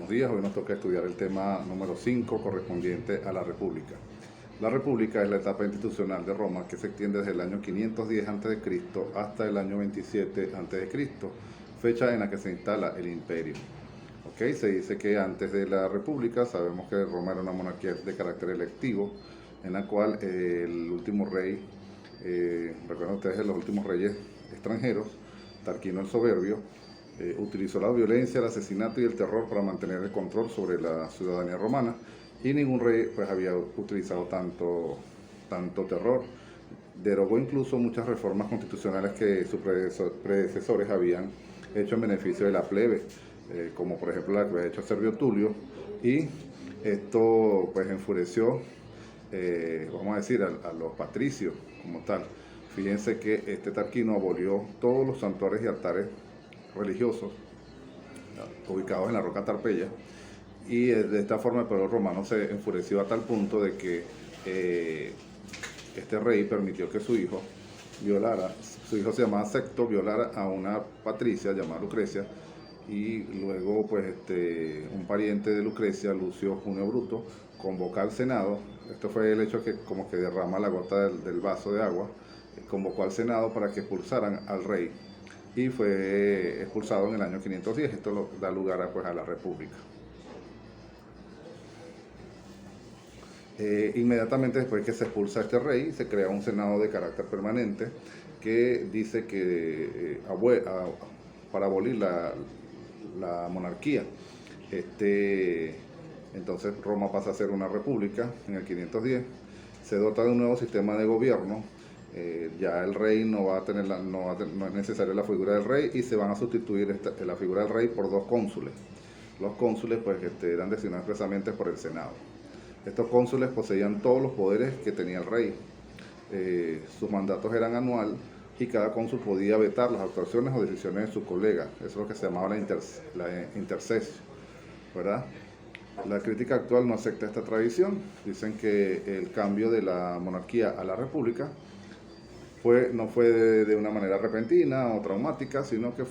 buenos días. Hoy nos toca estudiar el tema número 5 correspondiente a la República. La República es la etapa institucional de Roma que se extiende desde el año 510 a.C. hasta el año 27 a.C., fecha en la que se instala el imperio. Se dice que antes de la República, sabemos que Roma era una monarquía de carácter electivo, en la cual el último rey, recuerden ustedes los últimos reyes extranjeros, Tarquino el Soberbio, utilizó la violencia, el asesinato y el terror para mantener el control sobre la ciudadanía romana, y ningún rey pues había utilizado tanto terror. Derogó incluso muchas reformas constitucionales que sus predecesores habían hecho en beneficio de la plebe, como por ejemplo la que había hecho Servio Tulio, y esto pues enfureció, vamos a decir, a los patricios como tal. Fíjense que este Tarquino abolió todos los santuarios y altares religiosos ubicados en la roca Tarpeya, y de esta forma el pueblo romano se enfureció a tal punto de que este rey permitió que su hijo se llamaba Sexto, violara a una patricia llamada Lucrecia, y luego pues un pariente de Lucrecia, Lucio Junio Bruto, convoca al Senado. Esto fue el hecho que como que derrama la gota del vaso de agua. Convocó al Senado para que expulsaran al rey, y fue expulsado en el año 510. Esto da lugar a la República. Inmediatamente después que se expulsa a este rey, se crea un Senado de carácter permanente que dice que para abolir la monarquía. Entonces Roma pasa a ser una república en el 510, se dota de un nuevo sistema de gobierno. Ya el rey no es necesaria la figura del rey, y se van a sustituir la figura del rey por dos cónsules. Los cónsules pues eran designados expresamente por el Senado. Estos cónsules poseían todos los poderes que tenía el rey. Sus mandatos eran anual, y cada cónsul podía vetar las actuaciones o decisiones de sus colegas. Eso es lo que se llamaba la intercesio, ¿verdad? La crítica actual no acepta esta tradición. Dicen que el cambio de la monarquía a la república no fue de una manera repentina o traumática, sino que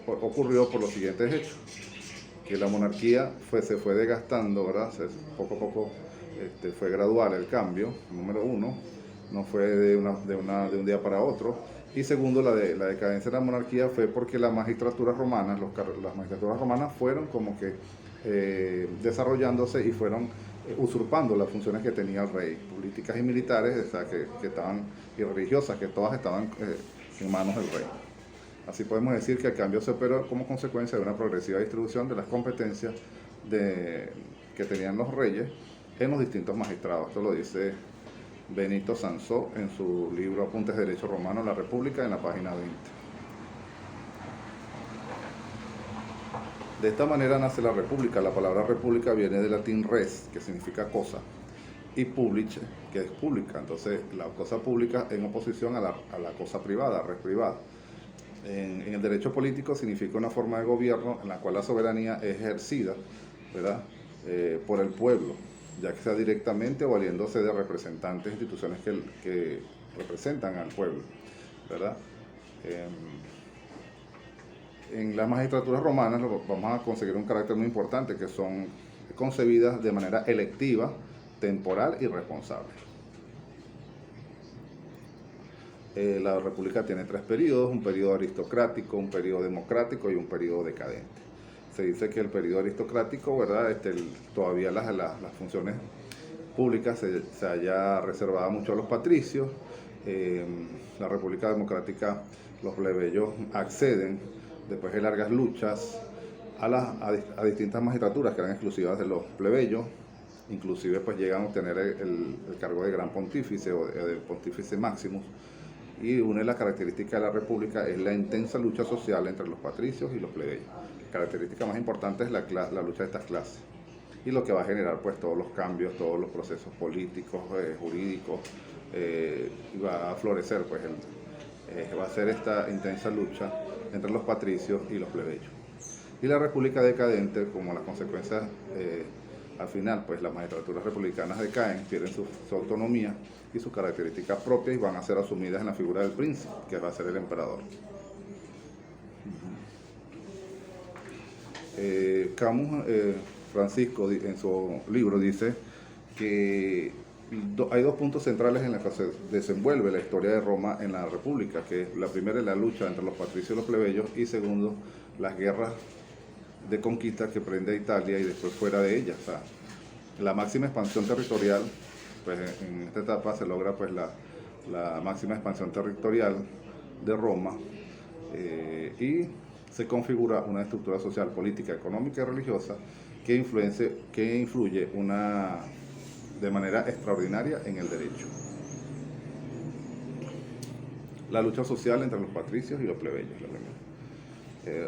ocurrió por los siguientes hechos. Que la monarquía se fue desgastando, ¿verdad? Poco a poco fue gradual el cambio, número uno, no fue de un día para otro. Y segundo, la decadencia de la monarquía fue porque las magistraturas romanas fueron como que desarrollándose y fueron usurpando las funciones que tenía el rey, políticas y militares, o sea, que estaban, y religiosas, que todas estaban en manos del rey. Así podemos decir que el cambio se operó como consecuencia de una progresiva distribución de las competencias que tenían los reyes en los distintos magistrados. Esto lo dice Benito Sansó en su libro Apuntes de Derecho Romano, La República, en la página 20. De esta manera nace la República. La palabra República viene del latín res, que significa cosa, y publice, que es pública. Entonces, la cosa pública en oposición a la cosa privada, res privada. En el derecho político significa una forma de gobierno en la cual la soberanía es ejercida, ¿verdad? Por el pueblo, ya que sea directamente o valiéndose de representantes, instituciones que representan al pueblo, ¿verdad? En las magistraturas romanas vamos a conseguir un carácter muy importante, que son concebidas de manera electiva, temporal y responsable. La república tiene 3 periodos: un periodo aristocrático, un periodo democrático y un periodo decadente. Se dice que el periodo aristocrático, ¿verdad? Todavía las funciones públicas se haya reservado mucho a los patricios. La república democrática, los plebeyos acceden, después de largas luchas, a distintas magistraturas que eran exclusivas de los plebeyos. Inclusive pues llegan a obtener el cargo de gran pontífice o de pontífice máximo. Y una de las características de la república es la intensa lucha social entre los patricios y los plebeyos. La característica más importante es la lucha de estas clases, y lo que va a generar pues todos los cambios, todos los procesos políticos, jurídicos, y va a florecer pues va a ser esta intensa lucha entre los patricios y los plebeyos. Y la república decadente, como las consecuencias, al final pues las magistraturas republicanas decaen, pierden su autonomía y sus características propias, y van a ser asumidas en la figura del príncipe, que va a ser el emperador. Camus, Francisco, en su libro dice que hay dos puntos centrales en los que se desenvuelve la historia de Roma en la República, que la primera es la lucha entre los patricios y los plebeyos, y segundo, las guerras de conquista que prende a Italia y después fuera de ella. O sea, la máxima expansión territorial, pues en esta etapa se logra pues la máxima expansión territorial de Roma, y se configura una estructura social, política, económica y religiosa que influye de manera extraordinaria en el derecho. La lucha social entre los patricios y los plebeyos.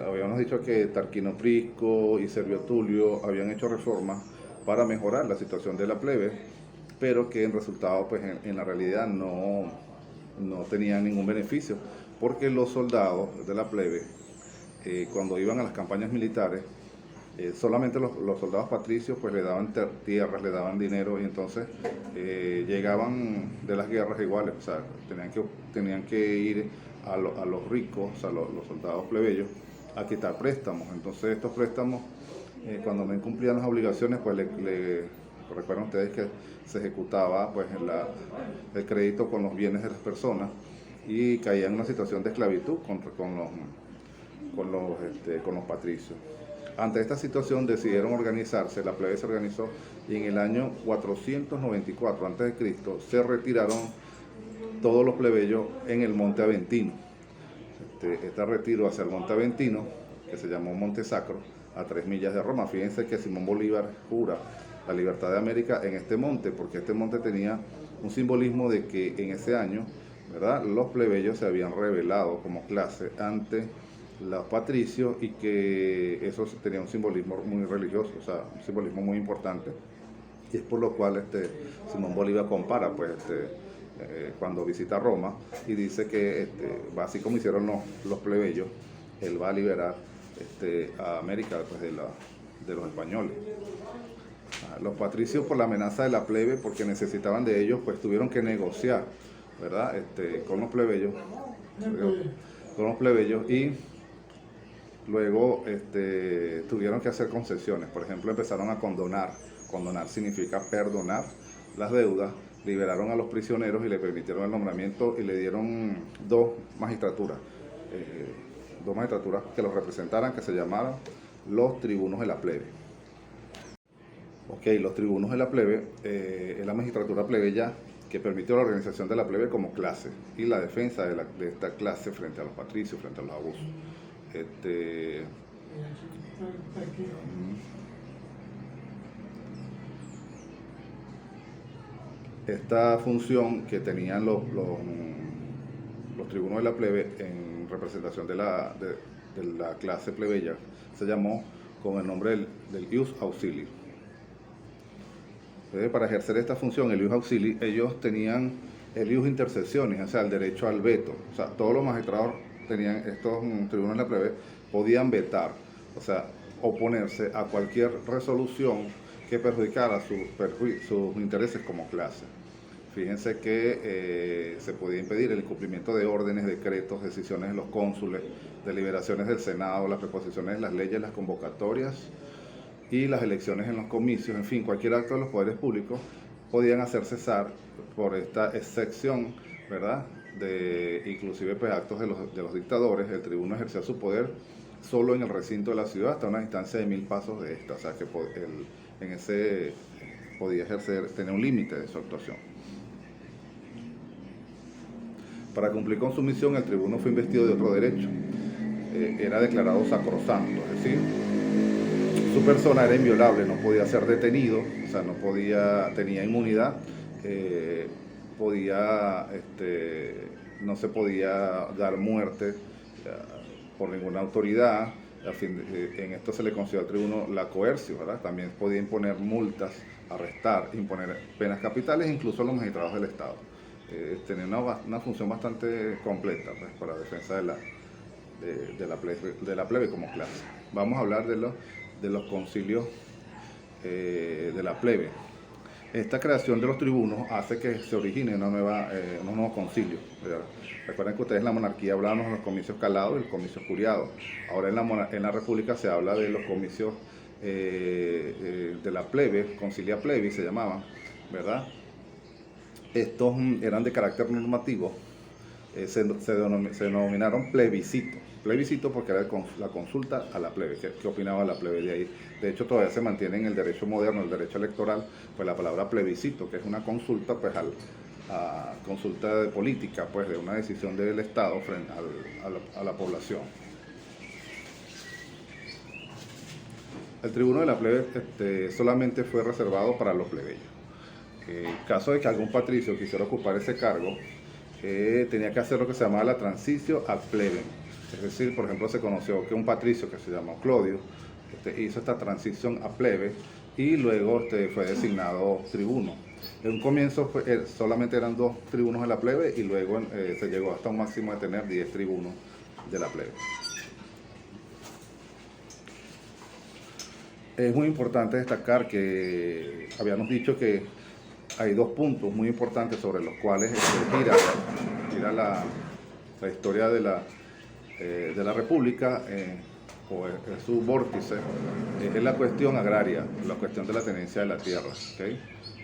Habíamos dicho que Tarquino Prisco y Servio Tulio habían hecho reformas para mejorar la situación de la plebe, pero que en resultado, pues en la realidad no tenían ningún beneficio, porque los soldados de la plebe, cuando iban a las campañas militares, solamente los soldados patricios pues le daban tierras, le daban dinero, y entonces llegaban de las guerras iguales, o sea, tenían que ir a los ricos, o sea, los soldados plebeyos, a quitar préstamos. Entonces estos préstamos, cuando no incumplían las obligaciones, pues recuerdan ustedes que se ejecutaba pues el crédito con los bienes de las personas, y caían en una situación de esclavitud con los patricios. Ante esta situación decidieron organizarse, la plebe se organizó, y en el año 494 a.C. se retiraron todos los plebeyos en el Monte Aventino. Este retiro hacia el Monte Aventino, que se llamó Monte Sacro, a 3 millas de Roma. Fíjense que Simón Bolívar jura la libertad de América en este monte, porque este monte tenía un simbolismo de que en ese año, ¿verdad?, los plebeyos se habían rebelado como clase ante los patricios, y que eso tenía un simbolismo muy religioso, o sea, un simbolismo muy importante, y es por lo cual Simón Bolívar compara pues cuando visita Roma y dice que así como hicieron los plebeyos, él va a liberar a América pues, de los españoles. Los patricios, por la amenaza de la plebe, porque necesitaban de ellos, pues tuvieron que negociar, ¿verdad?, con los plebeyos, y luego tuvieron que hacer concesiones. Por ejemplo, empezaron a condonar. Condonar significa perdonar las deudas. Liberaron a los prisioneros y le permitieron el nombramiento, y le dieron dos magistraturas que los representaran, que se llamaran los tribunos de la plebe. Los tribunos de la plebe es la magistratura plebeya que permitió la organización de la plebe como clase y la defensa de esta clase frente a los patricios, frente a los abusos. Esta función que tenían los tribunos de la plebe en representación de la clase plebeya se llamó con el nombre del ius auxili. Entonces, para ejercer esta función, el ius auxili, ellos tenían el ius intercesiones, o sea, el derecho al veto. O sea, todos los magistrados tenían, estos tribunos de la plebe, podían vetar, o sea, oponerse a cualquier resolución que perjudicara sus intereses como clase. Fíjense que se podía impedir el incumplimiento de órdenes, decretos, decisiones de los cónsules, deliberaciones del Senado, las preposiciones de las leyes, las convocatorias y las elecciones en los comicios. En fin, cualquier acto de los poderes públicos podían hacer cesar por esta excepción, ¿verdad?, inclusive pues, actos de los dictadores. El tribuno ejercía su poder solo en el recinto de la ciudad, hasta una distancia de 1000 pasos de esta. O sea que podía tener un límite de su actuación. Para cumplir con su misión, el tribuno fue investido de otro derecho. Era declarado sacrosanto, es decir, su persona era inviolable, no podía ser detenido, o sea, tenía inmunidad, no se podía dar muerte por ninguna autoridad. En esto se le concedió al tribuno la coerción, ¿verdad? También podía imponer multas, arrestar, imponer penas capitales, incluso a los magistrados del Estado. Tenía una función bastante completa pues, para la defensa de la plebe como clase. Vamos a hablar de los concilios de la plebe. Esta creación de los tribunos hace que se origine unos nuevos concilios, ¿verdad? Recuerden que ustedes en la monarquía hablábamos de los comicios calados y los comicios curiados. Ahora en la república se habla de los comicios de la plebe, concilia plebi se llamaban, ¿verdad? Estos eran de carácter normativo, se denominaron plebiscito. Plebiscito porque era la consulta a la plebe, ¿qué opinaba la plebe de ahí? De hecho, todavía se mantiene en el derecho moderno, el derecho electoral, pues la palabra plebiscito, que es una consulta, pues a consulta de política, pues de una decisión del Estado frente a la población. El tribuno de la plebe solamente fue reservado para los plebeyos. En caso de que algún patricio quisiera ocupar ese cargo, tenía que hacer lo que se llamaba la transicio ad plebem. Es decir, por ejemplo, se conoció que un patricio que se llamó Clodio hizo esta transición a plebe y luego fue designado tribuno. En un comienzo solamente eran 2 tribunos de la plebe y luego se llegó hasta un máximo de tener 10 tribunos de la plebe. Es muy importante destacar que habíamos dicho que hay 2 puntos muy importantes sobre los cuales gira la historia de la República, o su vórtice, es la cuestión agraria, la cuestión de la tenencia de la tierra. ¿Okay?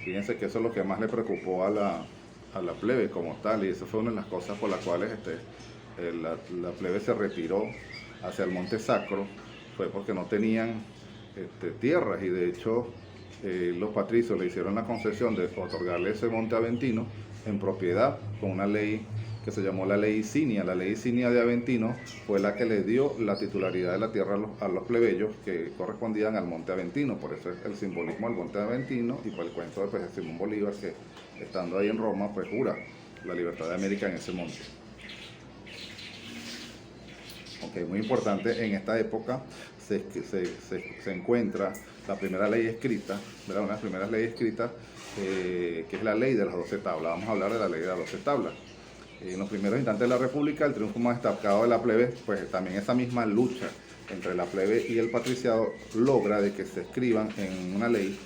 Fíjense que eso es lo que más le preocupó a la plebe como tal, y esa fue una de las cosas por las cuales la plebe se retiró hacia el Monte Sacro, fue porque no tenían tierras, y de hecho los patricios le hicieron la concesión de otorgarle ese monte Aventino en propiedad con una ley que se llamó la Ley Icinia. La Ley Icinia de Aventino fue la que le dio la titularidad de la tierra a los plebeyos que correspondían al Monte Aventino. Por eso es el simbolismo del Monte Aventino y por el cuento de Simón Bolívar, que estando ahí en Roma, pues jura la libertad de América en ese monte. Okay, muy importante, en esta época se encuentra la primera ley escrita, ¿verdad? Una de las primeras leyes escritas, que es la ley de las 12 tablas. Vamos a hablar de la ley de las 12 tablas. En los primeros instantes de la República, el triunfo más destacado de la plebe, pues también esa misma lucha entre la plebe y el patriciado logra de que se escriban en una ley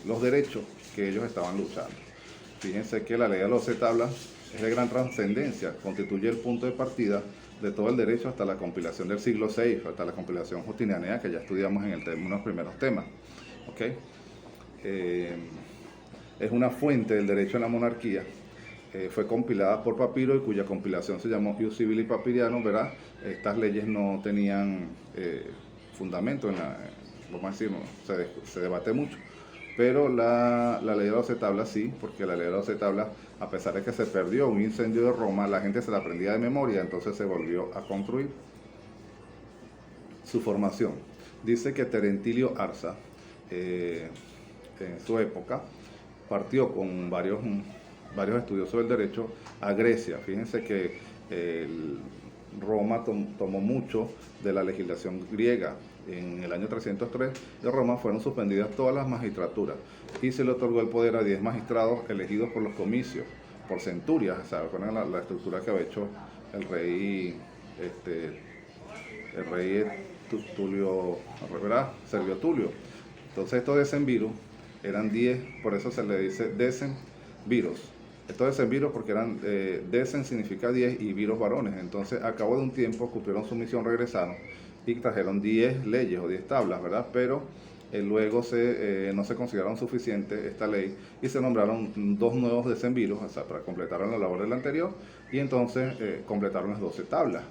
los derechos que ellos estaban luchando. Fíjense que la ley de las 12 tablas es de gran trascendencia, constituye el punto de partida de todo el derecho hasta la compilación del siglo VI, hasta la compilación justinianea que ya estudiamos en uno de los primeros temas. ¿Okay? Es una fuente del derecho a la monarquía. Fue compilada por Papiro y cuya compilación se llamó Ius Civili Papirianum, ¿verdad? Estas leyes no tenían fundamento vamos a decir, se debate mucho, pero la ley de las 12 tablas sí, porque la ley de las 12 tablas, a pesar de que se perdió un incendio de Roma, la gente se la aprendía de memoria, entonces se volvió a construir. Su formación. Dice que Terentilio Arza, en su época, partió con varios estudiosos del derecho a Grecia. Fíjense que Roma tomó mucho de la legislación griega. En el año 303 de Roma fueron suspendidas todas las magistraturas y se le otorgó el poder a 10 magistrados elegidos por los comicios, por centurias. O sea, recuerden la estructura que había hecho el rey Tulio, ¿verdad? Servio Tulio. Entonces estos decemviros eran 10, por eso se le dice decemviros. Estos decemviros porque eran, decen significa 10 y viros varones. Entonces a cabo de un tiempo cumplieron su misión, regresaron y trajeron 10 leyes o 10 tablas, ¿verdad? Pero luego no se consideraron suficiente esta ley y se nombraron 2 nuevos decemviros, o sea, para completar la labor del anterior, y entonces completaron las 12 tablas.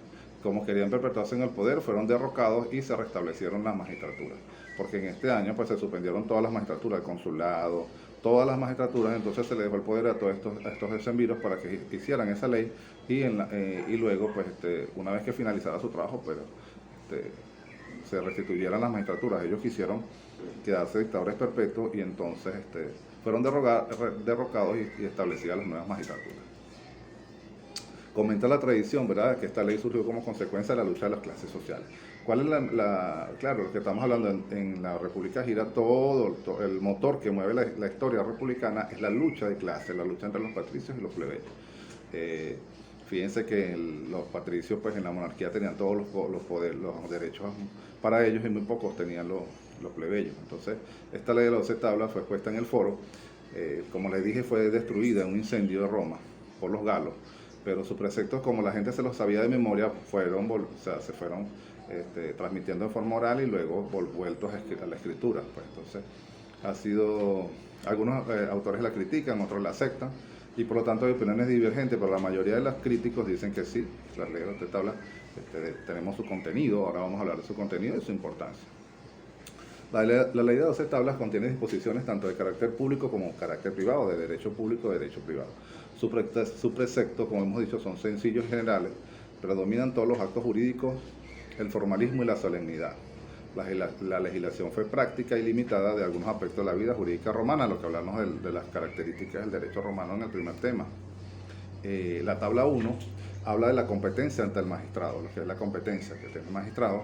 Como querían perpetuarse en el poder, fueron derrocados y se restablecieron las magistraturas. Porque en este año pues se suspendieron todas las magistraturas, el consulado, todas las magistraturas, entonces se le dejó el poder a todos estos decemviros para que hicieran esa ley y luego pues una vez que finalizara su trabajo pues se restituyeran las magistraturas. Ellos quisieron quedarse dictadores perpetuos y entonces fueron derrocados y establecidas las nuevas magistraturas. Comenta la tradición, ¿verdad?, que esta ley surgió como consecuencia de la lucha de las clases sociales. ¿Cuál es claro, lo que estamos hablando en la República gira todo el motor que mueve la historia republicana es la lucha de clases, la lucha entre los patricios y los plebeyos. Fíjense que los patricios pues en la monarquía tenían todos los poderes, los derechos para ellos y muy pocos tenían los plebeyos. Entonces, esta ley de las 12 tablas fue puesta en el foro. Como les dije, fue destruida en un incendio de Roma por los galos, pero sus preceptos, como la gente se los sabía de memoria, se fueron transmitiendo de forma oral y luego vueltos a la escritura. Pues. Entonces, algunos autores la critican, otros la aceptan, y por lo tanto hay opiniones divergentes, pero la mayoría de los críticos dicen que sí, la ley de las 12 tablas tenemos su contenido, ahora vamos a hablar de su contenido y su importancia. La ley de 12 tablas contiene disposiciones tanto de carácter público como de carácter privado, de derecho público y de derecho privado. Sus preceptos, como hemos dicho, son sencillos y generales, predominan todos los actos jurídicos, el formalismo y la solemnidad. La legislación fue práctica y limitada de algunos aspectos de la vida jurídica romana, lo que hablamos de las características del derecho romano en el primer tema. La tabla 1 habla de la competencia ante el magistrado, lo que es la competencia que tiene el magistrado.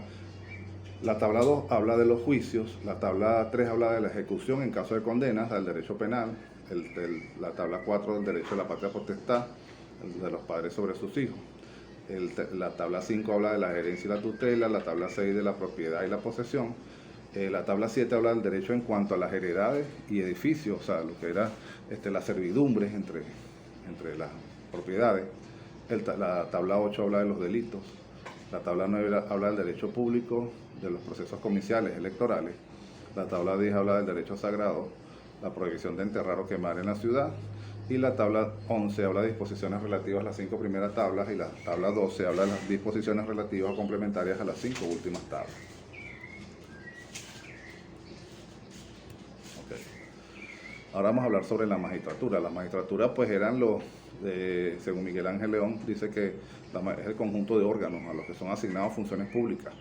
La tabla 2 habla de los juicios, la tabla 3 habla de la ejecución en caso de condenas, del derecho penal, la tabla 4 del derecho de la patria potestad, de los padres sobre sus hijos. La tabla 5 habla de la herencia y la tutela, la tabla 6 de la propiedad y la posesión, la tabla 7 habla del derecho en cuanto a las heredades y edificios, o sea, lo que era las servidumbres entre las propiedades. La tabla 8 habla de los delitos, la tabla 9 habla del derecho público, de los procesos comiciales electorales, la tabla 10 habla del derecho sagrado, la prohibición de enterrar o quemar en la ciudad, y la tabla 11 habla de disposiciones relativas a las 5 primeras tablas, y la tabla 12 habla de las disposiciones relativas o complementarias a las 5 últimas tablas. Okay. Ahora vamos a hablar sobre la magistratura. La magistratura pues eran según Miguel Ángel León, dice que es el conjunto de órganos a los que son asignados funciones públicas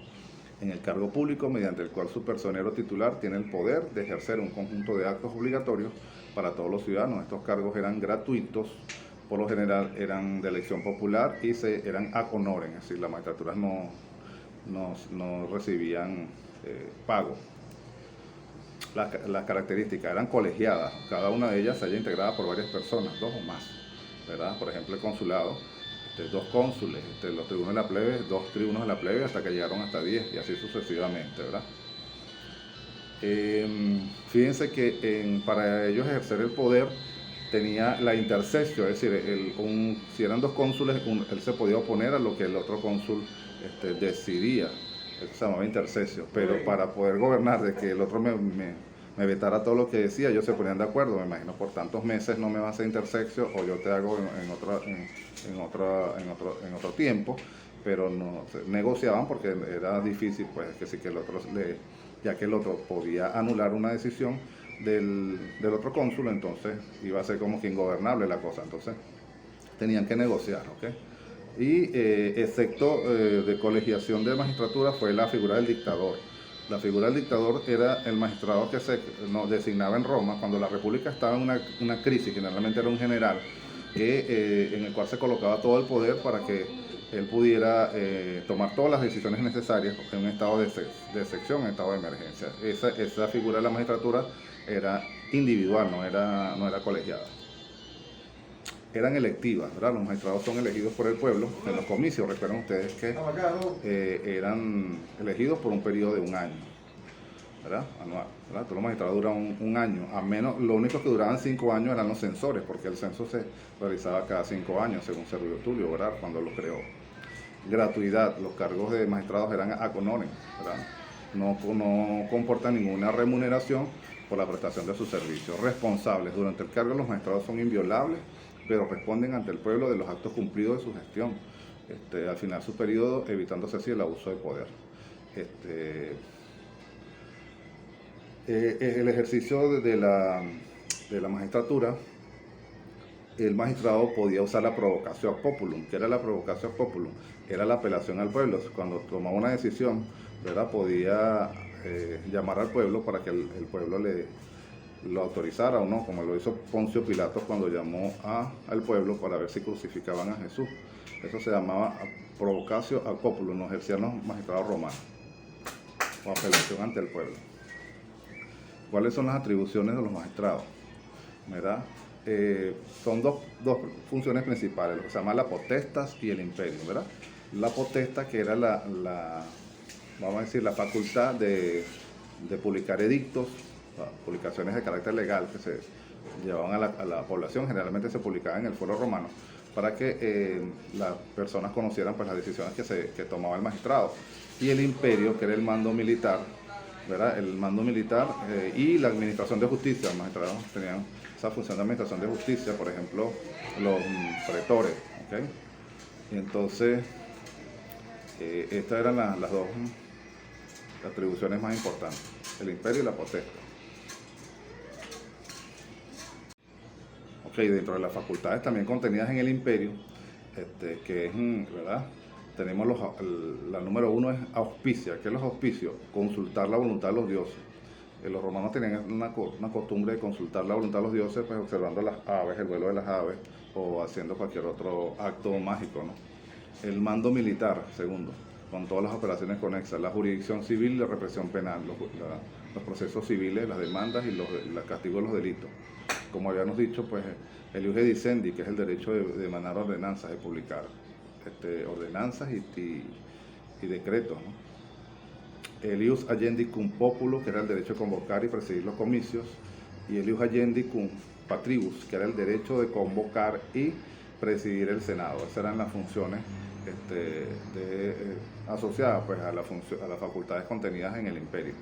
en el cargo público, mediante el cual su personero titular tiene el poder de ejercer un conjunto de actos obligatorios para todos los ciudadanos. Estos cargos eran gratuitos, por lo general eran de elección popular y eran ad honorem, es decir, las magistraturas no recibían pago. Las características eran colegiadas, cada una de ellas se halla integrada por varias personas, 2 o más, ¿verdad? Por ejemplo, el consulado, 2 cónsules, los tribunos de la plebe, 2 tribunos de la plebe, hasta que llegaron hasta 10 y así sucesivamente, ¿verdad? Fíjense que para ellos ejercer el poder tenía la intercesio, es decir, si eran 2 cónsules, él se podía oponer a lo que el otro cónsul decidía. Eso se llamaba intercesio, pero para poder gobernar, de que el otro me vetara todo lo que decía, ellos se ponían de acuerdo. Me imagino, por tantos meses no me vas a hacer intercesio, o yo te hago en otro tiempo, pero no negociaban porque era difícil, pues, que el otro ya que el otro podía anular una decisión del otro cónsul, entonces iba a ser como que ingobernable la cosa. Entonces tenían que negociar, ¿ok? Y excepto de colegiación de magistratura fue la figura del dictador. La figura del dictador era el magistrado que se designaba en Roma cuando la república estaba en una crisis. Generalmente era un general en el cual se colocaba todo el poder para que él pudiera tomar todas las decisiones necesarias en un estado de excepción, en un estado de emergencia. Esa figura de la magistratura era individual, no era colegiada. Eran electivas, ¿verdad? Los magistrados son elegidos por el pueblo en los comicios. Recuerden ustedes que eran elegidos por un periodo de 1 año, ¿verdad? Anual, ¿verdad? Todos los magistrados duran un año, a menos, lo único que duraban 5 años eran los censores, porque el censo se realizaba cada 5 años, según Servio Tulio, ¿verdad? Cuando lo creó. Gratuidad, los cargos de magistrados eran ad honorem, ¿verdad? No comportan ninguna remuneración por la prestación de sus servicios. Responsables, durante el cargo los magistrados son inviolables, pero responden ante el pueblo de los actos cumplidos de su gestión, al final de su periodo, evitándose así el abuso de poder. El ejercicio de la magistratura, el magistrado podía usar la provocatio populum. ¿Qué era la provocatio populum? Era la apelación al pueblo. Cuando tomaba una decisión, ¿verdad?, podía llamar al pueblo para que el pueblo lo autorizara o no, como lo hizo Poncio Pilato cuando llamó al pueblo para ver si crucificaban a Jesús. Eso se llamaba provocatio ad populum, lo ejercían los magistrados romanos, o apelación ante el pueblo. ¿Cuáles son las atribuciones de los magistrados? ¿Verdad? Son dos funciones principales, lo que se llama la potestas y el imperio, ¿verdad? La potesta, que era vamos a decir, la facultad de de publicar edictos, publicaciones de carácter legal que se llevaban a la población, generalmente se publicaban en el Foro Romano, para que las personas conocieran pues, las decisiones que tomaba el magistrado. Y el imperio, que era el mando militar, ¿verdad? El mando militar y la administración de justicia. Los magistrados tenían esa función de administración de justicia, por ejemplo, los pretores, ¿okay? Y entonces, estas eran las dos atribuciones más importantes, el imperio y la potestad. Ok, dentro de las facultades también contenidas en el imperio, que es, ¿verdad? Tenemos la número 1 es auspicia. ¿Qué es los auspicios? Consultar la voluntad de los dioses. Los romanos tenían una costumbre de consultar la voluntad de los dioses, pues observando las aves, el vuelo de las aves, o haciendo cualquier otro acto mágico, ¿no? El mando militar, segundo, con todas las operaciones conexas, la jurisdicción civil y la represión penal, los procesos civiles, las demandas y los castigos de los delitos. Como habíamos dicho, pues el ius edicendi, que es el derecho de emanar ordenanzas, de publicar ordenanzas y decretos, ¿no? El ius agendi cum populo, que era el derecho de convocar y presidir los comicios, y el ius agendi cum patribus, que era el derecho de convocar y presidir el Senado. Esas eran las funciones asociadas pues, a las facultades contenidas en el imperio.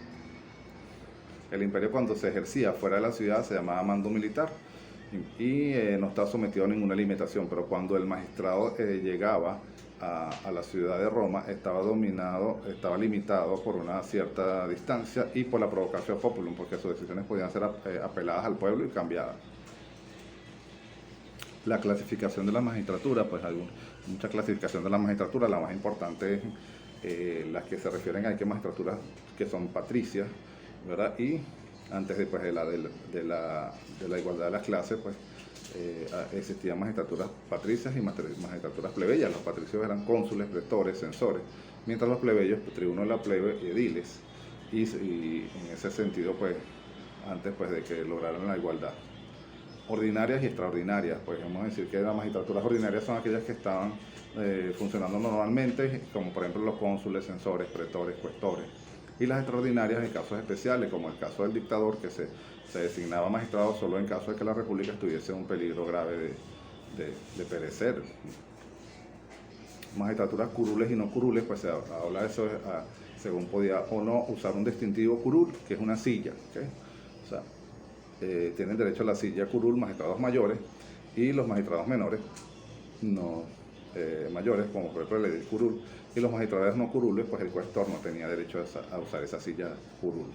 El imperio, cuando se ejercía fuera de la ciudad, se llamaba mando militar y no está sometido a ninguna limitación, pero cuando el magistrado llegaba a la ciudad de Roma, estaba limitado por una cierta distancia y por la provocatio populum, porque sus decisiones podían ser apeladas al pueblo y cambiadas. La clasificación de la magistratura, pues hay mucha clasificación de la magistratura. La más importante es las que se refieren a que magistraturas que son patricias, ¿verdad? Y antes después de la igualdad de las clases, pues existían magistraturas patricias y magistraturas plebeyas. Los patricios eran cónsules, pretores, censores, mientras los plebeyos, tribunos de la plebe, ediles, y en ese sentido, pues, antes pues, de que lograran la igualdad. Ordinarias y extraordinarias, pues vamos a decir que las magistraturas ordinarias son aquellas que estaban funcionando normalmente, como por ejemplo los cónsules, censores, pretores, cuestores. Y las extraordinarias en casos especiales, como el caso del dictador, que se designaba magistrado solo en caso de que la república estuviese en un peligro grave de perecer. Magistraturas curules y no curules, pues se habla de eso según podía o no usar un distintivo curul, que es una silla, ¿okay? O sea, tienen derecho a la silla curul magistrados mayores, y los magistrados menores, no mayores, como por ejemplo el edil curul, y los magistrados no curules, pues el cuestor no tenía derecho a usar esa silla curul.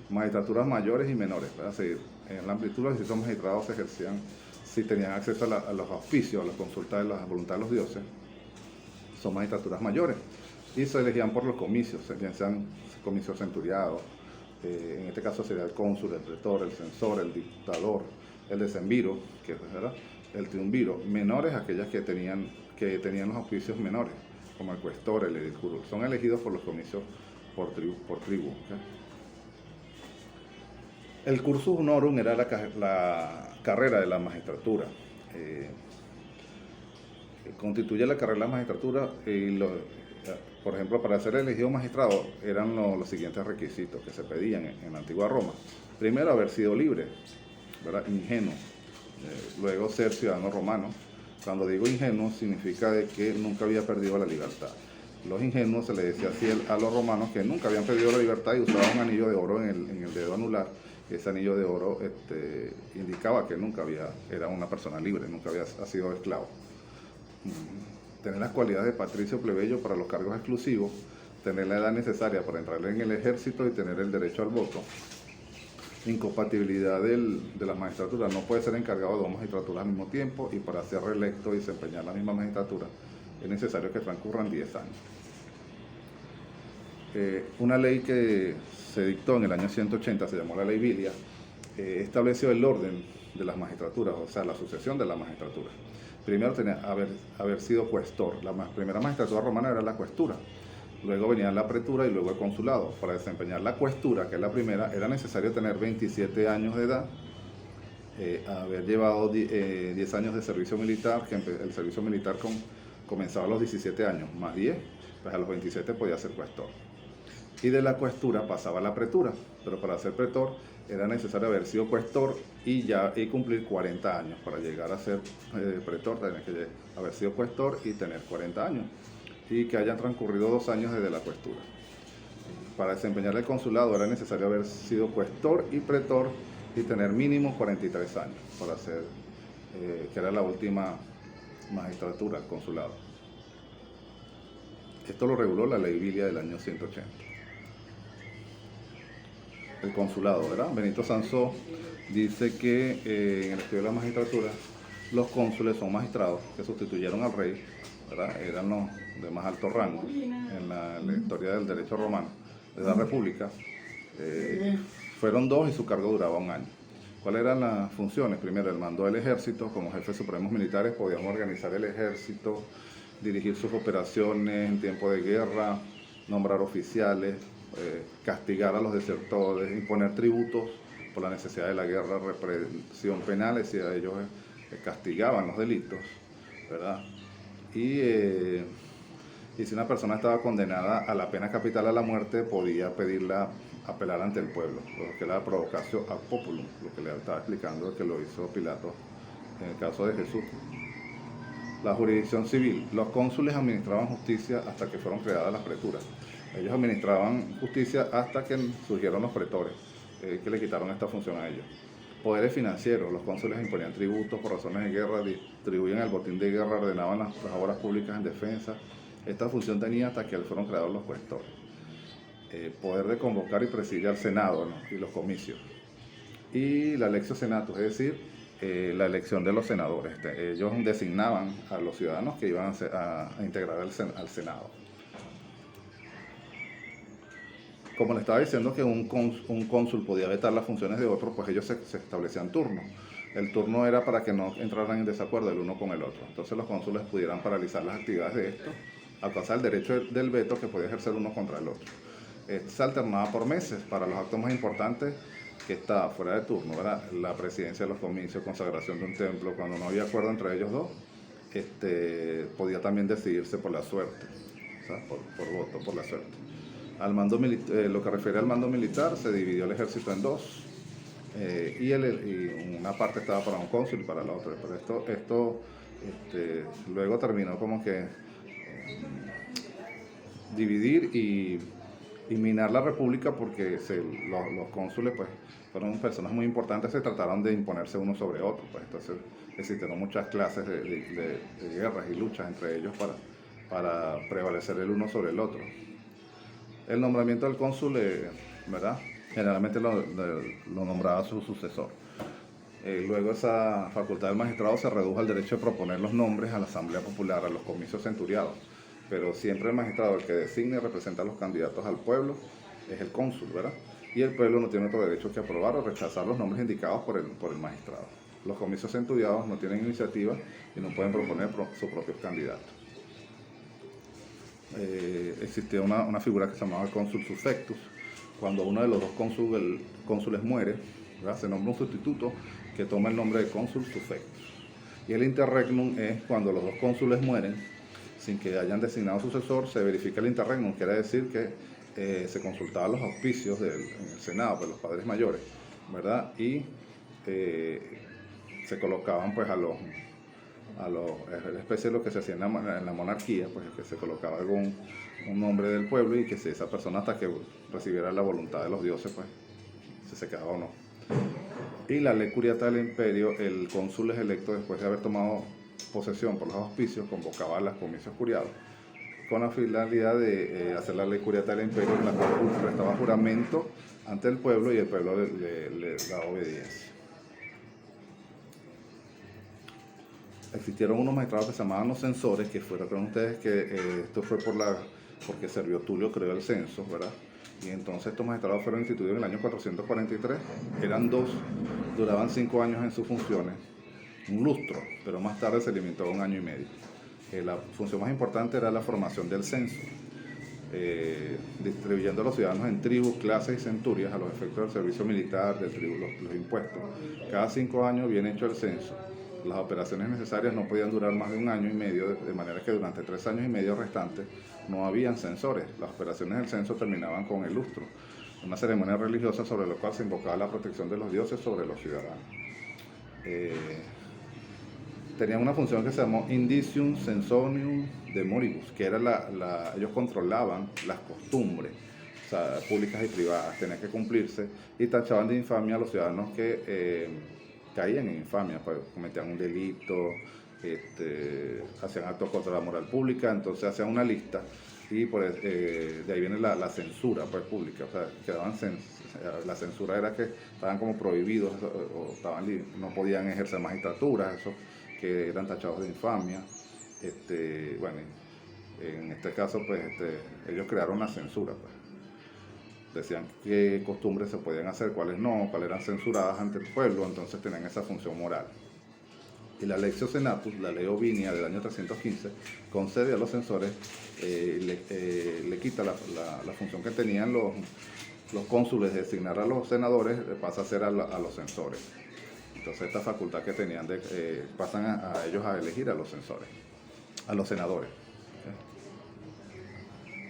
Magistraturas mayores y menores, ¿verdad? Sí, en la amplitud los distintos magistrados se ejercían, si tenían acceso a los auspicios, a la consulta de la voluntad de los dioses, son magistraturas mayores, y se elegían por los comicios, bien sean comicios centuriados, en este caso sería el cónsul, el pretor, el censor, el dictador, el decemviro, que es, ¿verdad?, el triunviro. Menores, aquellas que tenían los auspicios menores, como el cuestor, el edil curul. Son elegidos por los comicios por tribu. ¿Okay? El cursus honorum era la carrera de la magistratura. Constituye la carrera de la magistratura y por ejemplo, para ser elegido magistrado eran los siguientes requisitos que se pedían en la antigua Roma. Primero, haber sido libre, ¿verdad?, ingenuo. Luego, ser ciudadano romano. Cuando digo ingenuo, significa de que nunca había perdido la libertad. Los ingenuos se les decía así a los romanos, que nunca habían perdido la libertad y usaban un anillo de oro en el dedo anular. Ese anillo de oro indicaba que nunca era una persona libre, nunca había sido esclavo. Tener las cualidades de patricio plebeyo para los cargos exclusivos, tener la edad necesaria para entrar en el ejército y tener el derecho al voto. Incompatibilidad de las magistraturas, no puede ser encargado de dos magistraturas al mismo tiempo, y para ser reelecto y desempeñar la misma magistratura es necesario que transcurran 10 años. Una ley que se dictó en el año 180, se llamó la Ley Vilia, estableció el orden de las magistraturas, o sea, la sucesión de la magistratura. Primero tenía haber sido cuestor. La primera magistratura romana era la questura. Luego venía la pretura y luego el consulado. Para desempeñar la questura, que es la primera, era necesario tener 27 años de edad, haber llevado 10 años de servicio militar, que el servicio militar comenzaba a los 17 años, más 10, pues a los 27 podía ser cuestor. y de la cuestura pasaba a la pretura, pero para ser pretor era necesario haber sido cuestor y cumplir 40 años. Para llegar a ser pretor tenía que haber sido cuestor y tener 40 años, y que hayan transcurrido 2 años desde la cuestura. Para desempeñar el consulado era necesario haber sido cuestor y pretor y tener mínimo 43 años para ser, que era la última magistratura, el consulado. Esto lo reguló la Ley Vilia del año 180. El consulado, ¿verdad? Benito Sansó dice que en el estudio de la magistratura, los cónsules son magistrados que sustituyeron al rey, ¿verdad? Eran los de más alto rango en la historia del derecho romano de la República. Fueron 2 y su cargo duraba 1 año. ¿Cuáles eran las funciones? Primero, el mando del ejército. Como jefes supremos militares podían organizar el ejército, dirigir sus operaciones en tiempo de guerra, nombrar oficiales, castigar a los desertores, imponer tributos por la necesidad de la guerra, represión penal, si a ellos castigaban los delitos, ¿verdad? Y si una persona estaba condenada a la pena capital, a la muerte, podía pedirla apelar ante el pueblo, lo que era la provocatio ad populum, lo que le estaba explicando que lo hizo Pilato en el caso de Jesús. La jurisdicción civil. Los cónsules administraban justicia hasta que fueron creadas las preturas. Ellos administraban justicia hasta que surgieron los pretores, que le quitaron esta función a ellos. Poderes financieros. Los cónsules imponían tributos por razones de guerra, distribuían el botín de guerra, ordenaban las obras públicas en defensa. Esta función tenía hasta que fueron creados los cuestores. Poder de convocar y presidir al Senado, ¿no? Y los comicios. Y la electio senatus, es decir, la elección de los senadores. Ellos designaban a los ciudadanos que iban a integrar al Senado. Como le estaba diciendo que un cónsul podía vetar las funciones de otro, pues ellos se establecían turnos. El turno era para que no entraran en desacuerdo el uno con el otro. Entonces los cónsules pudieran paralizar las actividades de estos, alcanzar el derecho del veto que podía ejercer uno contra el otro. Se alternaba por meses para los actos más importantes que estaba fuera de turno, ¿verdad? La presidencia de los comicios, consagración de un templo. Cuando no había acuerdo entre ellos dos, podía también decidirse por la suerte, o sea, por voto, por la suerte. Al mando lo que refiere al mando militar, se dividió el ejército en 2, y una parte estaba para un cónsul y para la otra. Pero esto luego terminó como que dividir y minar la república, porque los cónsules pues fueron personas muy importantes, se trataron de imponerse uno sobre otro, pues entonces existieron muchas clases de guerras y luchas entre ellos para prevalecer el uno sobre el otro. El nombramiento del cónsul, ¿verdad? Generalmente lo nombraba su sucesor. Luego esa facultad del magistrado se redujo al derecho de proponer los nombres a la Asamblea Popular, a los comicios centuriados. Pero siempre el magistrado, el que designa y representa a los candidatos al pueblo, es el cónsul, ¿verdad? Y el pueblo no tiene otro derecho que aprobar o rechazar los nombres indicados por el magistrado. Los comicios centuriados no tienen iniciativa y no pueden proponer sus propios candidatos. Existía una figura que se llamaba el cónsul suffectus. Cuando uno de los dos cónsules muere, ¿verdad?, se nombra un sustituto que toma el nombre de cónsul suffectus. Y el interregnum es cuando los dos cónsules mueren sin que hayan designado sucesor, se verifica el interregnum, quiere decir que se consultaban los auspicios en el Senado, pues los padres mayores, ¿verdad? Y se colocaban pues a la especie de lo que se hacía en la monarquía, pues que se colocaba un nombre del pueblo, y que si esa persona, hasta que recibiera la voluntad de los dioses, pues si se quedaba o no. Y la ley curiata del imperio, el cónsul es electo después de haber tomado posesión por los auspicios, convocaba a los comicios curiados con la finalidad de hacer la ley curiata del imperio, en la cual prestaba juramento ante el pueblo y el pueblo le daba obediencia. Existieron unos magistrados que se llamaban los censores, que recuerden ustedes que esto fue porque Servio Tulio creó el censo, ¿verdad? Y entonces estos magistrados fueron instituidos en el año 443, eran 2, duraban 5 años en sus funciones, un lustro, pero más tarde se limitó a 1 año y medio. La función más importante era la formación del censo, distribuyendo a los ciudadanos en tribus, clases y centurias a los efectos del servicio militar, del tributo, los impuestos. Cada 5 años viene hecho el censo, las operaciones necesarias no podían durar más de un año y medio, de manera que durante 3 años y medio restantes no habían censores. Las operaciones del censo terminaban con el lustro, una ceremonia religiosa sobre la cual se invocaba la protección de los dioses sobre los ciudadanos. Tenían una función que se llamó Indicium Censorium de Moribus, que era ellos controlaban las costumbres, o sea, públicas y privadas, tenían que cumplirse, y tachaban de infamia a los ciudadanos que caían en infamia, pues cometían un delito, hacían actos contra la moral pública, entonces hacían una lista, y de ahí viene la censura, pues, pública, o sea, la censura era que estaban como prohibidos, o no podían ejercer magistraturas, eso, que eran tachados de infamia. Bueno, en este caso, pues, ellos crearon la censura, pues. Decían qué costumbres se podían hacer, cuáles no, cuáles eran censuradas ante el pueblo, entonces tenían esa función moral. Y la Lectio Senatus, la ley Ovinia del año 315, concede a los censores, le quita la función que tenían los cónsules de designar a los senadores, pasa a ser a los censores. Entonces esta facultad que tenían pasan a ellos a elegir a los censores, a los senadores.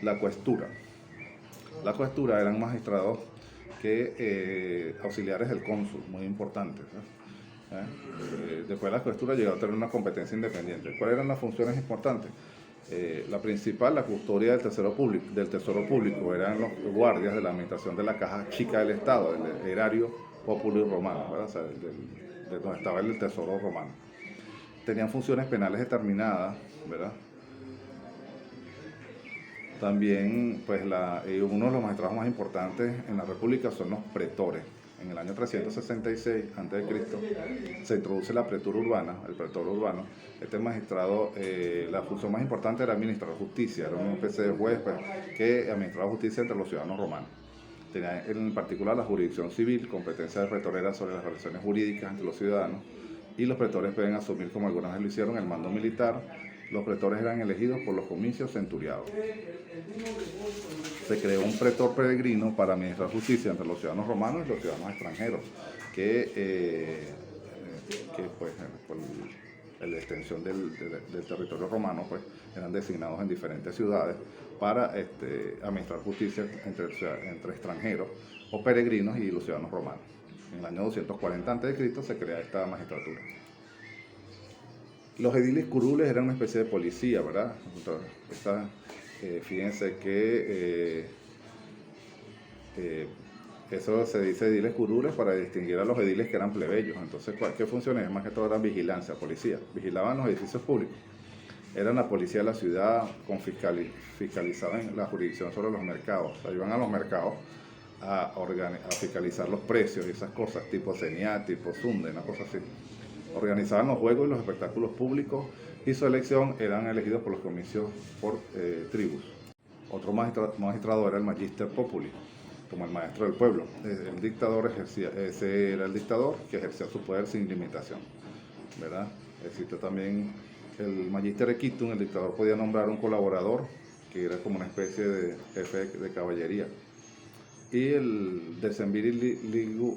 La cuestura. La cuestura eran magistrados auxiliares del cónsul, muy importantes. Después de la cuestura llegó a tener una competencia independiente. ¿Cuáles eran las funciones importantes? La principal, la custodia del tesoro público, eran los guardias de la administración de la caja chica del Estado, del erario popular romano, ¿verdad? O sea, de donde estaba el tesoro romano. Tenían funciones penales determinadas, ¿verdad? También, pues, uno de los magistrados más importantes en la República son los pretores. En el año 366 a.C. se introduce la pretura urbana, el pretor urbano. Este magistrado, la función más importante era administrar justicia, era una especie de juez, pues, que administraba justicia entre los ciudadanos romanos. Tenía en particular la jurisdicción civil, competencia de pretorera sobre las relaciones jurídicas entre los ciudadanos, y los pretores pueden asumir, como algunas veces lo hicieron, el mando militar. Los pretores eran elegidos por los comicios centuriados. Se creó un pretor peregrino para administrar justicia entre los ciudadanos romanos y los ciudadanos extranjeros, que pues, por la extensión del territorio romano, pues, eran designados en diferentes ciudades para administrar justicia entre extranjeros o peregrinos y los ciudadanos romanos. En el año 240 a.C. se crea esta magistratura. Los ediles curules eran una especie de policía, ¿verdad? Fíjense que eso se dice ediles curules para distinguir a los ediles que eran plebeyos. Entonces, ¿qué funciones? Más que todo eran vigilancia, policía. Vigilaban los edificios públicos. Eran la policía de la ciudad, fiscalizaban la jurisdicción sobre los mercados. O sea, iban a los mercados a fiscalizar los precios y esas cosas, tipo CENIAT, tipo SUNDE, una cosa así. Organizaban los juegos y los espectáculos públicos, y su elección eran elegidos por los comicios por tribus. Otro magistrado era el Magister Populi, como el maestro del pueblo. El dictador ese era el dictador que ejercía su poder sin limitación, ¿verdad? Existe también el Magister Equitum. El dictador podía nombrar un colaborador que era como una especie de jefe de caballería. Y el Decemviri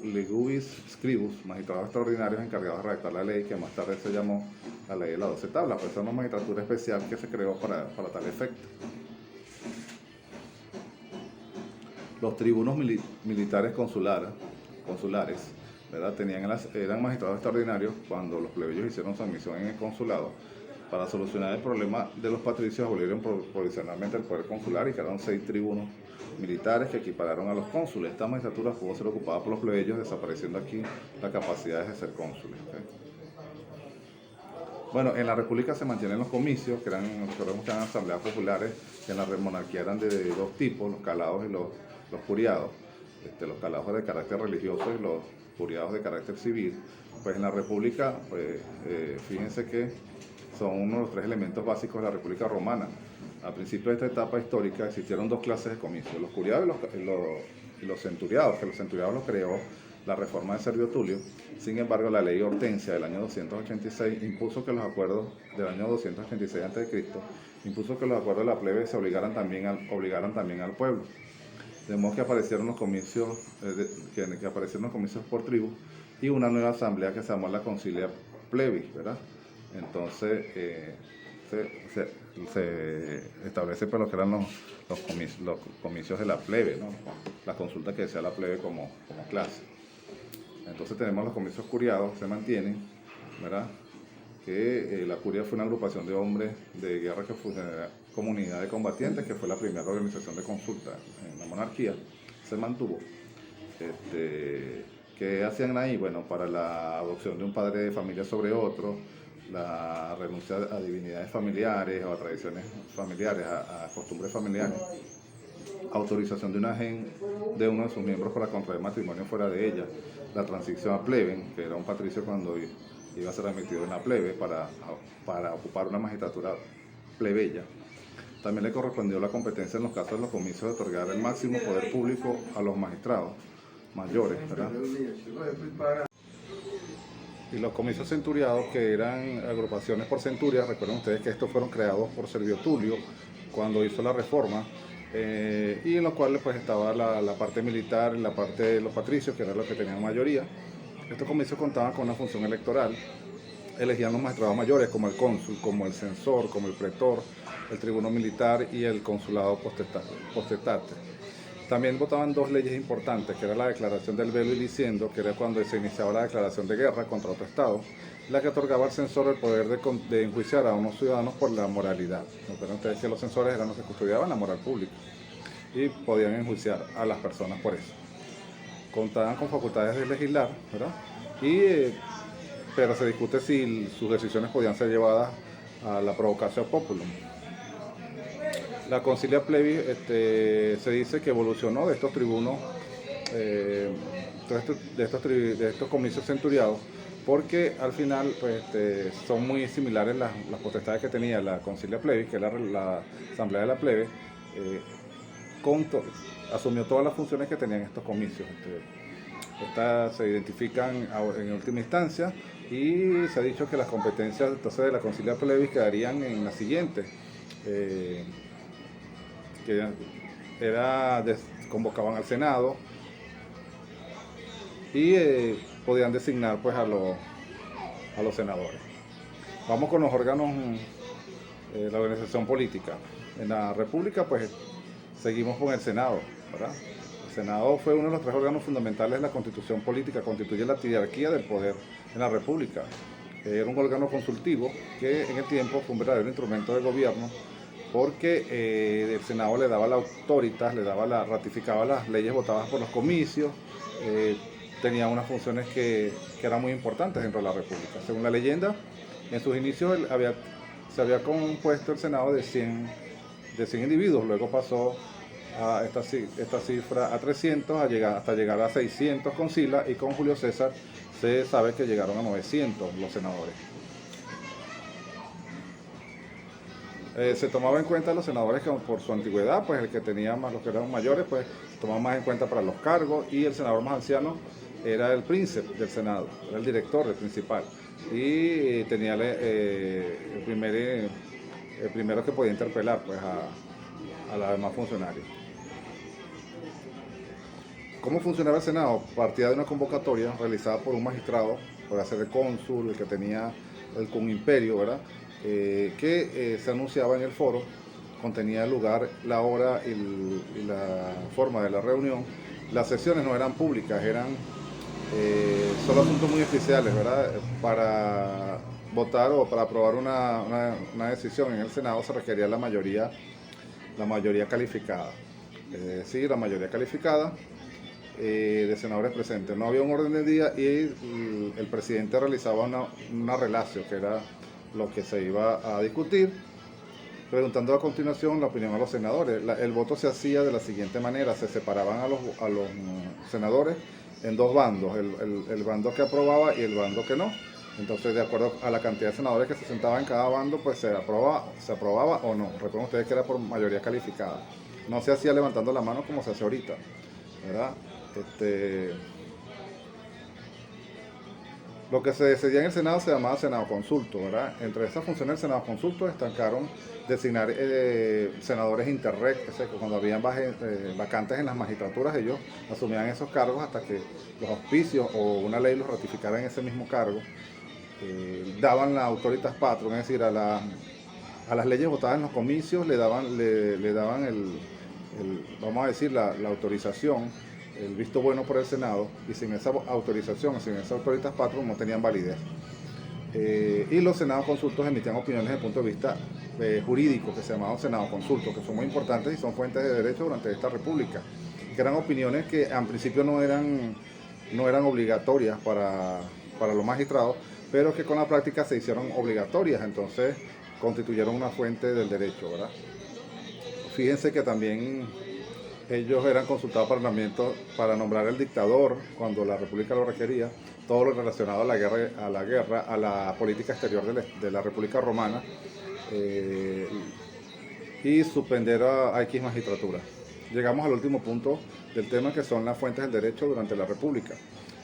Legubis Scribus, magistrados extraordinarios encargados de redactar la ley, que más tarde se llamó la ley de las 12 tablas, pues es una magistratura especial que se creó para tal efecto. Los tribunos militares consulares, ¿verdad? Eran magistrados extraordinarios cuando los plebeyos hicieron su admisión en el consulado. Para solucionar el problema de los patricios, abolieron provisionalmente el poder consular y crearon 6 tribunos militares que equipararon a los cónsules. Esta magistratura pudo ser ocupada por los plebeyos, desapareciendo aquí la capacidad de ser cónsules. ¿Okay? Bueno, en la República se mantienen los comicios, que eran asambleas populares, que en la monarquía eran de 2 tipos, los calados y los curiados. Los calados de carácter religioso y los curiados de carácter civil. Pues en la República, pues, fíjense que son uno de los 3 elementos básicos de la República Romana. Al principio de esta etapa histórica existieron 2 clases de comicios, los curiados y los centuriados, que los centuriados los creó la reforma de Servio Tulio. Sin embargo, la ley Hortensia del año 286 impuso que los acuerdos del año 286 a.C. impuso que los acuerdos de la plebe se obligaran también al pueblo. De modo que aparecieron los comicios, por tribu, y una nueva asamblea que se llamó la Concilia plebis, ¿verdad? Entonces se establece pues lo que eran los comicios de la plebe, ¿no? Las consultas que desea la plebe como clase. Entonces tenemos los comicios curiados, se mantienen, ¿verdad? Que la curia fue una agrupación de hombres de guerra que fue una comunidad de combatientes, que fue la primera organización de consulta en la monarquía, se mantuvo. ¿Qué hacían ahí? Bueno, para la adopción de un padre de familia sobre otro, la renuncia a divinidades familiares o a tradiciones familiares, a costumbres familiares, autorización de una gen de uno de sus miembros para contraer matrimonio fuera de ella, la transición a pleben, que era un patricio cuando iba a ser admitido en la plebe para ocupar una magistratura plebeya. También le correspondió la competencia en los casos de los comicios de otorgar el máximo poder público a los magistrados mayores, ¿verdad? Y los comicios centuriados, que eran agrupaciones por centurias, recuerden ustedes que estos fueron creados por Servio Tulio cuando hizo la reforma, y en los cuales pues estaba la parte militar y la parte de los patricios, que eran los que tenían mayoría. Estos comicios contaban con una función electoral, elegían los magistrados mayores como el cónsul, como el censor, como el pretor, el tribuno militar y el consulado potestate. También votaban dos leyes importantes, que era la declaración del velo y diciendo, que era cuando se iniciaba la declaración de guerra contra otro Estado, la que otorgaba al censor el poder de enjuiciar a unos ciudadanos por la moralidad. Recuerden ustedes que los censores eran los que custodiaban la moral pública y podían enjuiciar a las personas por eso. Contaban con facultades de legislar, ¿verdad? Pero se discute si sus decisiones podían ser llevadas a la provocatio populum. La concilia plebis se dice que evolucionó de estos tribunos, de estos comicios centuriados, porque al final pues, son muy similares las potestades que tenía la concilia plebis, que era la asamblea de la plebe, asumió todas las funciones que tenían estos comicios. Estas se identifican en última instancia y se ha dicho que las competencias entonces de la concilia plebis quedarían en las siguientes. Que convocaban al Senado y podían designar pues a los senadores. Vamos con los órganos, la organización política. En la República pues seguimos con el Senado, ¿verdad? El Senado fue uno de los tres órganos fundamentales de la Constitución política, constituye la jerarquía del poder en la República. Era un órgano consultivo que en el tiempo fue un verdadero instrumento de gobierno, porque el Senado le daba la autoritas, ratificaba las leyes votadas por los comicios, tenía unas funciones que eran muy importantes dentro de la República. Según la leyenda, en sus inicios se había compuesto el Senado de 100 individuos, luego pasó a esta cifra a 300, hasta llegar a 600 con Sila, y con Julio César se sabe que llegaron a 900 los senadores. Se tomaba en cuenta a los senadores que por su antigüedad, pues el que tenía más, los que eran mayores, pues se tomaba más en cuenta para los cargos, y el senador más anciano era el príncipe del Senado, era el director, el principal, y tenía el primero que podía interpelar pues a los demás funcionarios. ¿Cómo funcionaba el Senado? Partía de una convocatoria realizada por un magistrado, por ser el cónsul, el que tenía el imperio, ¿verdad? Que se anunciaba en el foro, contenía el lugar, la hora y la forma de la reunión. Las sesiones no eran públicas, eran solo asuntos muy especiales, ¿verdad? Para votar o para aprobar una decisión en el Senado se requería la mayoría calificada. Sí, la mayoría calificada de senadores presentes. No había un orden del día y el presidente realizaba una relación, que era lo que se iba a discutir, preguntando a continuación la opinión a los senadores. El voto se hacía de la siguiente manera: se separaban a los senadores en dos bandos, el bando que aprobaba y el bando que no. Entonces, de acuerdo a la cantidad de senadores que se sentaban en cada bando, pues se aprobaba o no. Recuerden ustedes que era por mayoría calificada. No se hacía levantando la mano como se hace ahorita, ¿verdad? Lo que se decidía en el Senado se llamaba Senado Consulto, ¿verdad? Entre esas funciones del Senado Consulto destacaron designar senadores interreg, cuando habían vacantes en las magistraturas, ellos asumían esos cargos hasta que los auspicios o una ley los ratificara en ese mismo cargo. daban la autoritas patrum, es decir, a las leyes votadas en los comicios le daban vamos a decir, la autorización, el visto bueno por el Senado, y sin esa autorización, sin esa autoritas patrum no tenían validez. Y los senados consultos emitían opiniones desde el punto de vista jurídico, que se llamaban senados consultos, que son muy importantes y son fuentes de derecho durante esta república, que eran opiniones que en principio no eran obligatorias para los magistrados, pero que con la práctica se hicieron obligatorias, entonces constituyeron una fuente del derecho, ¿verdad? Fíjense que también ellos eran consultados para nombrar el dictador cuando la república lo requería, todo lo relacionado a la política exterior de la República Romana, y suspender a X magistratura. Llegamos al último punto del tema, que son las fuentes del derecho durante la república.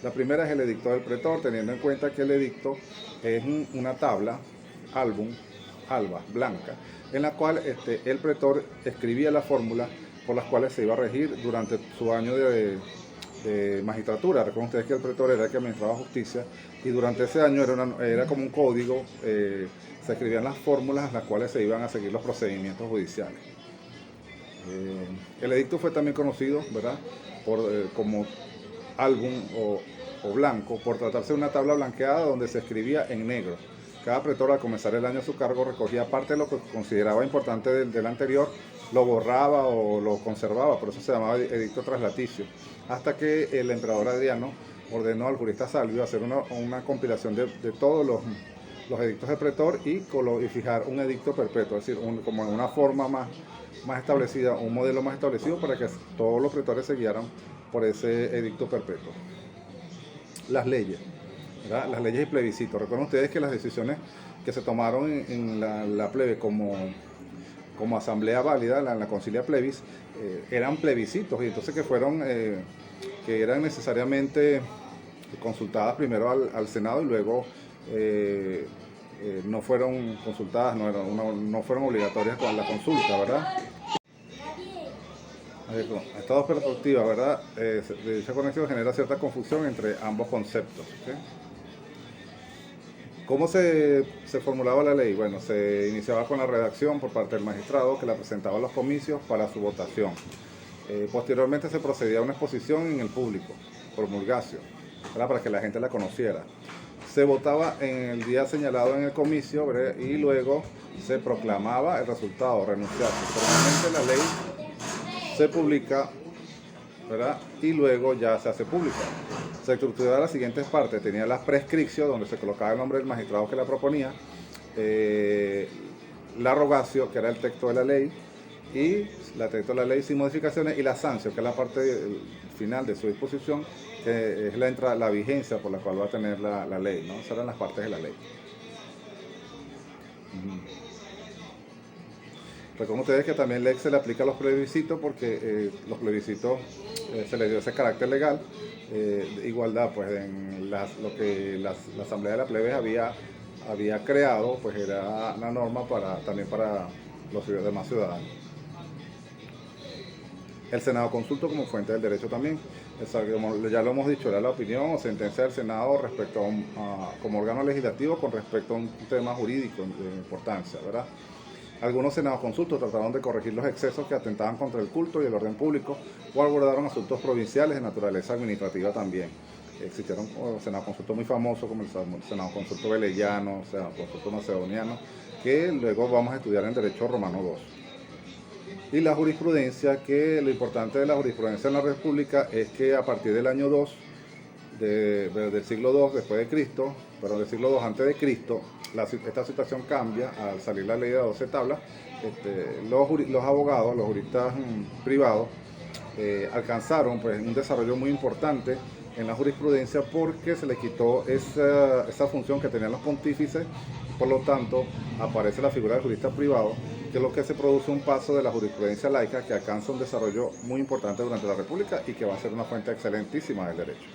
La primera es el edicto del pretor, teniendo en cuenta que el edicto es una tabla, alba, blanca, en la cual el pretor escribía las fórmulas por las cuales se iba a regir durante su año de magistratura. Recuerden ustedes que el pretor era el que administraba justicia, y durante ese año era como un código, se escribían las fórmulas en las cuales se iban a seguir los procedimientos judiciales. El edicto fue también conocido, ¿verdad?, como álbum o blanco, por tratarse de una tabla blanqueada donde se escribía en negro. Cada pretor, al comenzar el año a su cargo, recogía parte de lo que consideraba importante del anterior, lo borraba o lo conservaba, por eso se llamaba edicto traslaticio, hasta que el emperador Adriano ordenó al jurista Salvio hacer una compilación de todos los edictos del pretor y fijar un edicto perpetuo, es decir, como en una forma más establecida, un modelo más establecido para que todos los pretores se guiaran por ese edicto perpetuo. Las leyes, ¿verdad? Las leyes y plebiscitos. Recuerden ustedes que las decisiones que se tomaron en la plebe como asamblea válida, en la concilia plebis, eran plebiscitos, y entonces que eran necesariamente consultadas primero al Senado y luego no fueron consultadas, no fueron obligatorias con la consulta, ¿verdad? Estas dos perspectivas, ¿verdad? Dicha conexión genera cierta confusión entre ambos conceptos, ¿okay? ¿Cómo se formulaba la ley? Bueno, se iniciaba con la redacción por parte del magistrado, que la presentaba a los comicios para su votación. Posteriormente se procedía a una exposición en el público, promulgatio, ¿verdad?, para que la gente la conociera. Se votaba en el día señalado en el comicio, ¿verdad?, y luego se proclamaba el resultado, renunciarse. Formalmente la ley se publica, ¿verdad?, y luego ya se hace pública. Se estructuraba las siguientes partes: tenía la prescripción, donde se colocaba el nombre del magistrado que la proponía, la rogatio, que era el texto de la ley, y la texto de la ley sin modificaciones, y la sanción, que es la parte final de su disposición, que es la vigencia por la cual va a tener la ley, ¿no? Esas eran las partes de la ley. Recuerden ustedes que también la ley se le aplica a los plebiscitos, porque los plebiscitos se les dio ese carácter legal, de igualdad, pues en lo que la Asamblea de la Plebes había creado, pues era una norma también para los demás ciudadanos. El Senado consulto como fuente del derecho también. Ya lo hemos dicho, era la opinión o sentencia del Senado respecto como órgano legislativo con respecto a un tema jurídico de importancia, ¿verdad? Algunos senados consultos trataron de corregir los excesos que atentaban contra el culto y el orden público, o abordaron asuntos provinciales de naturaleza administrativa también. Existieron senados consultos muy famosos, como el senado consulto veleyano, el senado consulto macedoniano, que luego vamos a estudiar en Derecho Romano II. Y la jurisprudencia, que lo importante de la jurisprudencia en la República es que a partir del año 2, del siglo II después de Cristo, del siglo II antes de Cristo, esta situación cambia al salir la ley de 12 tablas. Los abogados, los juristas privados, alcanzaron pues un desarrollo muy importante en la jurisprudencia, porque se les quitó esa función que tenían los pontífices. Por lo tanto, aparece la figura del jurista privado, que es lo que se produce un paso de la jurisprudencia laica, que alcanza un desarrollo muy importante durante la República y que va a ser una fuente excelentísima del derecho.